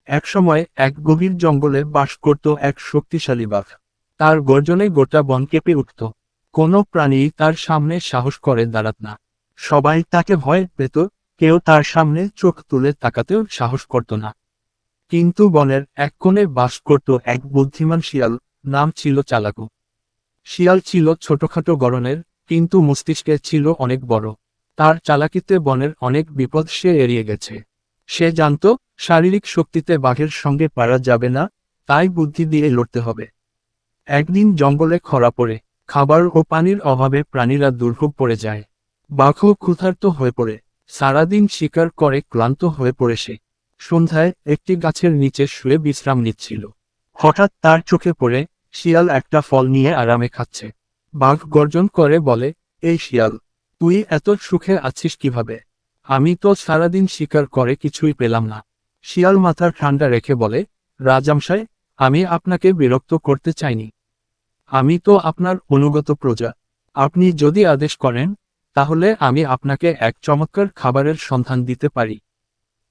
একসময় এক গভীর জঙ্গলে বাস করত এক শক্তিশালী বাঘ। তার গর্জনে গোটা বন কেঁপে উঠত। কোনো প্রাণী তার সামনে সাহস করে দাঁড়াত না। সবাই তাকে ভয় পেত, কেউ তার সামনে চোখ তুলে তাকাতেও সাহস করত না। কিন্তু বনের এক কোণে বাস করত এক বুদ্ধিমান শিয়াল, নাম ছিল চালাকু। শিয়াল ছিল ছোটখাটো গড়নের, কিন্তু মস্তিষ্কে ছিল অনেক বড়। তার চালাকিতে বনের অনেক বিপদ সে এড়িয়ে গেছে। সে জানত, শারীরিক শক্তিতে বাঘের সঙ্গে পারা যাবে না, তাই বুদ্ধি দিয়ে লড়তে হবে। একদিন জঙ্গলে খরা পড়ে, খাবার ও পানির অভাবে প্রাণীরা দুর্ভোগ পড়ে যায়। বাঘও ক্ষুধার্ত হয়ে পড়ে, সারাদিন শিকার করে ক্লান্ত হয়ে পড়ে সে। সন্ধ্যায় একটি গাছের নিচে শুয়ে বিশ্রাম নিচ্ছিল। হঠাৎ তার চোখে পড়ে শিয়াল একটা ফল নিয়ে আরামে খাচ্ছে। বাঘ গর্জন করে বলে, এই শিয়াল, তুই এত সুখে আছিস কিভাবে? আমি তো সারাদিন শিকার করে কিছুই পেলাম না। শিয়াল মাথা ঠান্ডা রেখে বলে, রাজামশাই, আমি আপনাকে বিরক্ত করতে চাইনি। আমি তো আপনার অনুগত প্রজা। আপনি যদি আদেশ করেন, তাহলে আমি আপনাকে এক চমৎকার খাবারের সন্ধান দিতে পারি।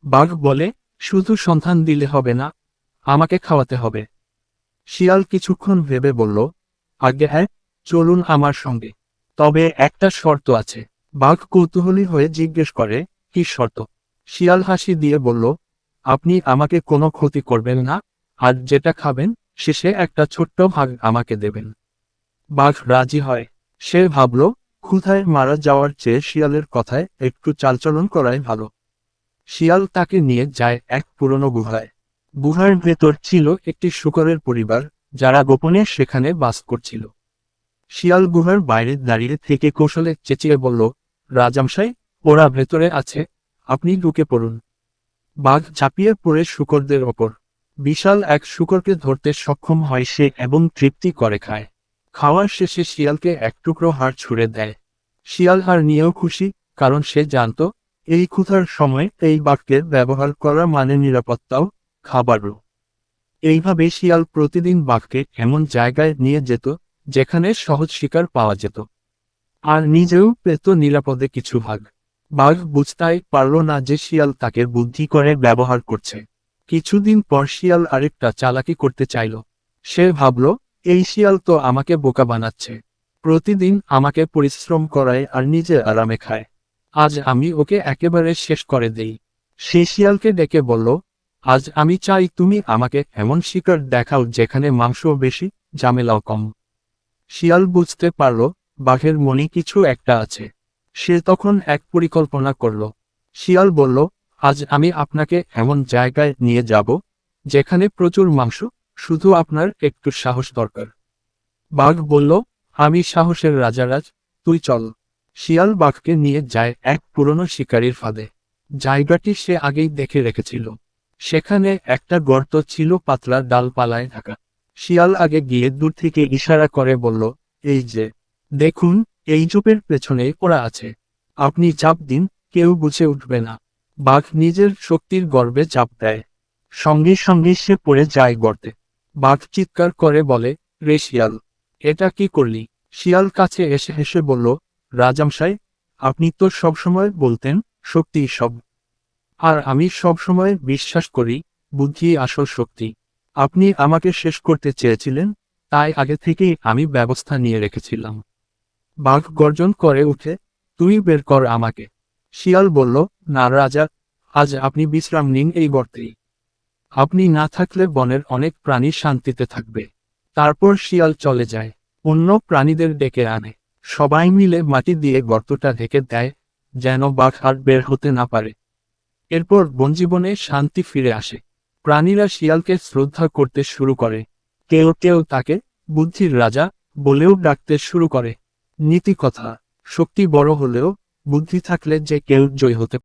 বাঘ বলে, শুধু সন্ধান দিলে হবে না, আমাকে খাওয়াতে হবে। শিয়াল কিছুক্ষণ ভেবে বলল, আজ্ঞে হ্যাঁ, চলুন আমার সঙ্গে। তবে একটা শর্ত আছে। বাঘ কৌতূহলী হয়ে জিজ্ঞেস করে, কি শর্ত? শিয়াল হাসি দিয়ে বলল, আপনি আমাকে কোনো ক্ষতি করবেন না, আর যেটা খাবেন শেষে একটা ছোট্ট ভাগ আমাকে দেবেন। বাঘ রাজি হয়। সে ভাবল, ক্ষুধায় মারা যাওয়ার চেয়ে শিয়ালের কথায় একটু চালচলন করাই ভালো। শিয়াল তাকে নিয়ে যায় এক পুরনো গুহায়। গুহার ভেতর ছিল একটি শূকরের পরিবার, যারা গোপনে সেখানে বাস করছিল। শিয়াল গুহার বাইরে দাঁড়িয়ে থেকে কৌশলে চেঁচিয়ে বলল, রাজামশাই, ওরা ভেতরে আছে, আপনি ঢুকে পড়ুন। বাঘ ঝাঁপিয়ে পড়ে শূকরদের ওপর। বিশাল এক শূকরকে ধরতে সক্ষম হয় সে এবং তৃপ্তি করে খায়। খাওয়ার শেষে শিয়ালকে এক টুকরো হাড় ছুঁড়ে দেয়। শিয়াল হাড় নিয়েও খুশি, কারণ সে জানত, এই ক্ষুধার সময় এই বাঘকে ব্যবহার করা মানে নিরাপত্তাও, খাবারও। এইভাবে শিয়াল প্রতিদিন বাঘকে এমন জায়গায় নিয়ে যেত, যেখানে সহজ শিকার পাওয়া যেত। আর নিজেও পেত নিরাপদে কিছু ভাগ। বাঘ বুঝতেই পারল না যে শিয়াল তাকে বুদ্ধি করে ব্যবহার করছে। কিছুদিন পর শিয়াল আরেকটা চালাকি করতে চাইল। সে ভাবল, এই শিয়াল তো আমাকে বোকা বানাচ্ছে। প্রতিদিন আমাকে পরিশ্রম করায় আর নিজে আরামে খায়। আজ আমি ওকে একেবারে শেষ করে দেই। সে শিয়ালকে ডেকে বলল, আজ আমি চাই তুমি আমাকে এমন শিকার দেখাও যেখানে মাংস বেশি, ঝামেলাও কম। শিয়াল বুঝতে পারল, বাঘের মনে কিছু একটা আছে। সে তখন এক পরিকল্পনা করল। শিয়াল বলল, আজ আমি আপনাকে এমন জায়গায় নিয়ে যাব, যেখানে প্রচুর মাংস, শুধু আপনার একটু সাহস দরকার। বাঘ বলল, আমি সাহসের রাজারাজ, তুই চল। শিয়াল বাঘকে নিয়ে যায় এক পুরনো শিকারীর ফাঁদে। জায়গাটি সে আগেই দেখে রেখেছিল। সেখানে একটা গর্ত ছিল পাতলা ডালপালায় ঢাকা। শিয়াল আগে গিয়ে দূর থেকে ইশারা করে বলল, এই যে, দেখুন, এই ঝোপের পেছনে ওরা আছে। আপনি চাপ দিন, কেউ বুঝে উঠবে না। বাঘ নিজের শক্তির গর্বে চাপ দেয়। সঙ্গে সঙ্গে সে পড়ে যায় গর্তে। বাঘ চিৎকার করে বলে, রে শিয়াল, এটা কি করলি? শিয়াল কাছে এসে হেসে বলল, রাজামশাই, আপনি তো সবসময় বলতেন, শক্তিই সব। আর আমি সবসময় বিশ্বাস করি, বুদ্ধি আসল শক্তি। আপনি আমাকে শেষ করতে চেয়েছিলেন, তাই আগে থেকেই আমি ব্যবস্থা নিয়ে রেখেছিলাম। বাঘ গর্জন করে উঠে, তুই বের কর আমাকে। শিয়াল বলল, না রাজা, আজ আপনি বিশ্রাম নিন এই গর্তেই। আপনি না থাকলে বনের অনেক প্রাণী শান্তিতে থাকবে। তারপর শিয়াল চলে যায়। অন্য প্রাণীদের ডেকে আনে। সবাই মিলে মাটি দিয়ে গর্তটা ঢেকে দেয়, যেন বাঘ আর বের হতে না পারে। এরপর বনজীবনে শান্তি ফিরে আসে। প্রাণীরা শিয়ালকে শ্রদ্ধা করতে শুরু করে। কেউ কেউ তাকে বুদ্ধির রাজা বলেও ডাকতে শুরু করে। নীতি কথা, শক্তি বড় হলেও বুদ্ধি থাকলে যে কেউ জয় হতে